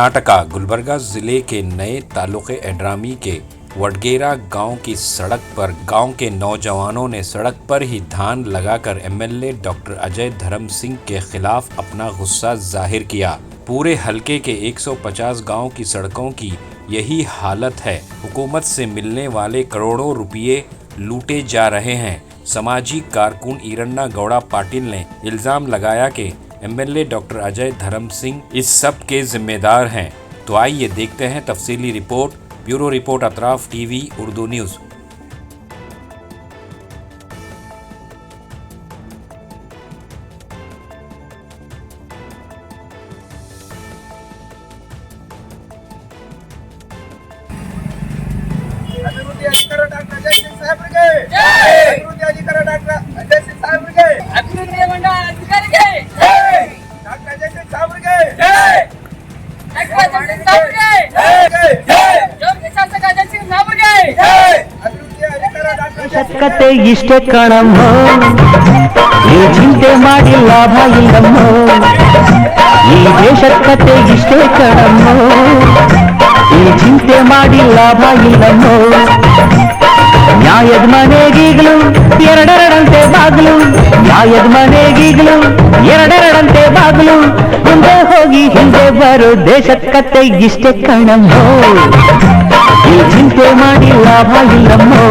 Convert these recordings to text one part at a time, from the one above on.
कर्नाटका गुलबर्गा जिले के नए तालुके एड्रामी के वडगेरा गांव की सड़क पर गांव के नौजवानों ने सड़क पर ही धान लगाकर एमएलए डॉक्टर अजय धर्म सिंह के खिलाफ अपना गुस्सा जाहिर किया। पूरे हलके के 150 गांव की सड़कों की यही हालत है। हुकूमत से मिलने वाले करोड़ों रुपये लूटे जा रहे हैं। समाजी कारकुन ईरन्ना गौड़ा पाटिल ने इल्ज़ाम लगाया कि एमएलए डॉक्टर अजय धर्म सिंह इस सब के जिम्मेदार हैं। तो आइए देखते हैं तफसीली रिपोर्ट। Bureau report Atraf TV Urdu news. ಅಭಿವೃದ್ಧಿ ಅಧಿಕಾರ ಡಾಕ್ಟರ್ ಅಜಯ್ ಸಿಂಗ್ ಸಾಹೇಬ್ರಿಗೆ ಜೈ. ಅಭಿವೃದ್ಧಿ ಅಧಿಕಾರ ಡಾಕ್ಟರ್ ಅಜಯ್ ಸಿಂಗ್ ಸಾಹೇಬ್ರಿಗೆ ಅಭಿವೃದ್ಧಿ ಮಂಡಳ ಅಧಿಕಾರಿಗೆ ಜೈ. ಡಾಕ್ಟರ್ ಅಜಯ್ ಸಿಂಗ್ ಸಾಹೇಬ್ರಿಗೆ ಜೈ. ಡಾಕ್ಟರ್ ಅಜಯ್ ಸಿಂಗ್ ಸಾಹೇಬ್ರಿಗೆ ಜೈ. ಜೈ. ಯೋಗಿ ಶಾಸಕ ಅಜಯ್ ಸಿಂಗ್ ಸಾಹೇಬ್ರಿಗೆ ಜೈ. ಅಭಿವೃದ್ಧಿ ಅಧಿಕಾರ ಡಾಕ್ಟರ್ ಅಜಯ್ ಸಿಂಗ್ ಕತೆ ಇಷ್ಟೇ ಕಣಮ್ಮೋ, ಈ ಚಿಂತೆ ಮಾಡಿ ಲಾಭ ಇಲ್ಲಮ್ಮೋ. ಈ ದೇಶದ ಕತೆ ಇಷ್ಟೇ ಕಣಮ್ಮೋ, ಈ ಚಿಂತೆ ಮಾಡಿ ಲಾಭ ಇಲ್ಲಮ್ಮೋ. ನ್ಯಾಯದ ಮನೆಗೀಗಲು ಎರಡೆರಡಂತೆ ಬಾಗಿಲು, ನ್ಯಾಯದ ಮನೆಗೀಗಲು ಎರಡೆರಡಂತೆ ಬಾಗಿಲು. ಮುಂದೆ ಹೋಗಿ ಹಿಂದೆ ಬರೋ ದೇಶದ ಕತೆ ಇಷ್ಟೇ ಕಣಮ್ಮೋ, ಈ ಚಿಂತೆ ಮಾಡಿ ಲಾಭ ಇಲ್ಲಮ್ಮೋ.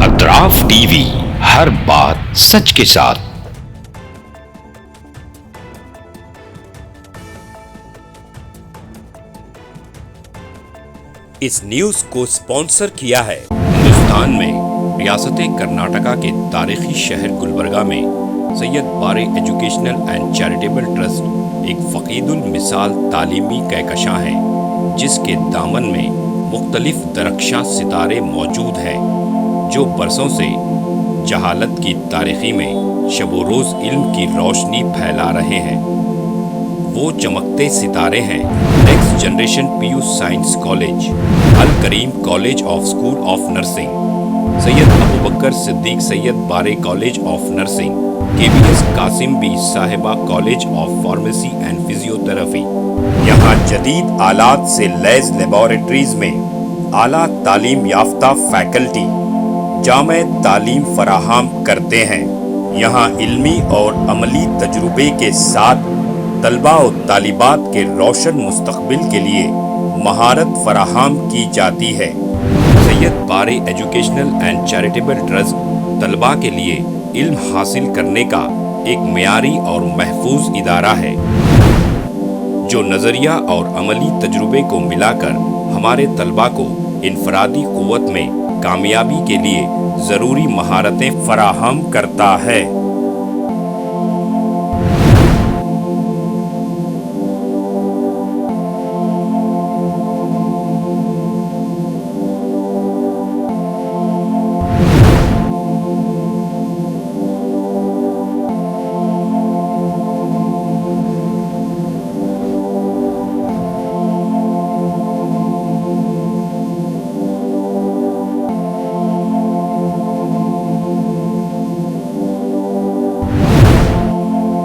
अतराफ टीवी, हर बात सच के साथ। इस न्यूज़ को स्पॉन्सर किया है हिंदुस्तान में रियासत कर्नाटका के तारीखी शहर गुलबर्गा में Syed Bare educational and charitable trust एक फ़कीदुल मिसाल तालीमी कहकशां है, जिसके दामन में मुख्तलिफ दरख्शां सितारे मौजूद हैं जो बरसों से जहालत की तारीखी में शब रोज़ इल्म की रोशनी फैला रहे हैं। वो चमकते सितारे हैं next generation PU science college, Al Kareem college of school of nursing, Syed Abu Bakar Siddique Syed Bare college of nursing, KBS Qasim Bi Sahiba college of pharmacy and physiotherapy. यहाँ जदीद आलात से लैस लेबोरेटरीज में आला तालीम याफ्ता फैकल्टी जामे तालीम फराहम करते हैं। यहाँ इल्मी और अमली तजुर्बे के साथ तलबा और तालिबात के रोशन मुस्तकबिल के लिए महारत फराहम की जाती है। Syed Bare educational and charitable trust तलबा के लिए इल्म हासिल करने का एक मियारी और महफूज इदारा है, जो नज़रिया और अमली तजुर्बे को मिलाकर हमारे तलबा को इनफरादी क़ुव्वत में कामयाबी के लिए ज़रूरी महारतें फराहम करता है।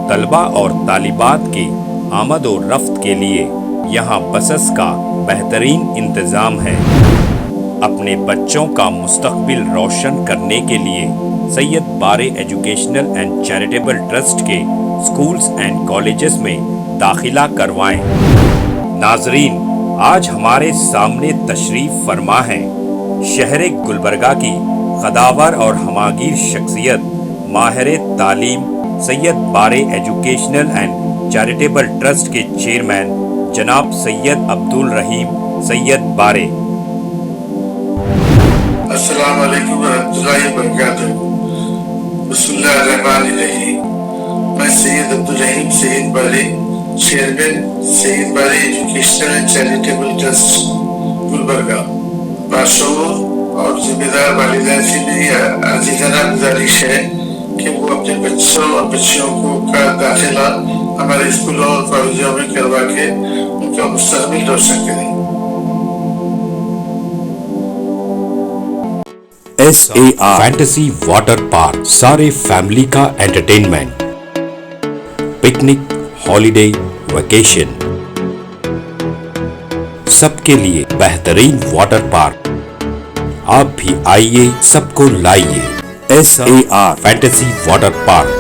तलबा और तालिबात की आमद और रफ्त के लिए यहाँ बसेस का बेहतरीन इंतज़ाम है। अपने बच्चों का मुस्तकबिल रोशन करने के लिए Syed Bare educational and charitable trust के स्कूल्स एंड कॉलेजेस में दाखिला करवाएं। नाजरीन, आज हमारे सामने तशरीफ़ फरमा है शहर गुलबर्गा की कदावर और हमागीर शख्सियत माहिर तालीम Syed Bare educational and charitable trust के चेयरमैन जनाब सैयद अब्दुल रहीम सैयद बारे। अस्सलाम वालेकुम रहमतुल्लाहि व बरकातुहू। बिस्मिल्लाहिर्रहमानिर्रहीम। मैं सैयद अब्दुल रहीम सैयद बारे, chairman Syed Bare educational and charitable trust Gulbarga, बाशऊर और जिम्मेदार वालिदैन से मेरी आजीज़ाना गुजारिश है कि वो अपने बच्चों और बच्चियों को का दाखिला हमारे स्कूलों और कॉलेजों में करवा के उनका मुस्तकबिल रोशन करें। SAR फैंटेसी वाटर पार्क, सारे फैमिली का एंटरटेनमेंट। पिकनिक, हॉलिडे, वेकेशन, सबके लिए बेहतरीन वाटर पार्क। आप भी आइए, सबको लाइए। SAR fantasy water park.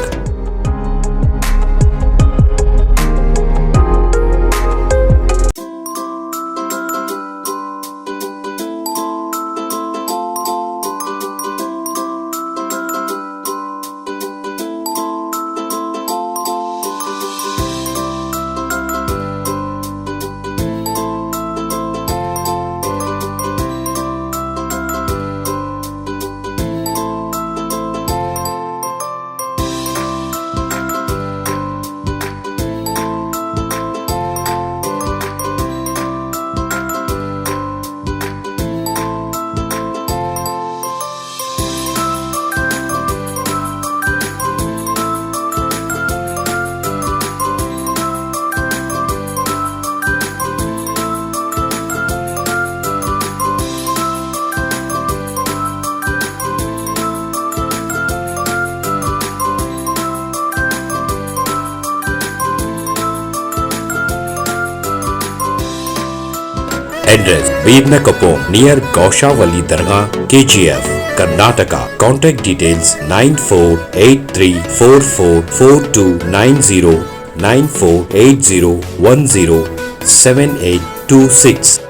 Address: Veerna Kapur, near Gaushavali Dargah, KGF, Karnataka. Contact details: 9483444290, 9480107826.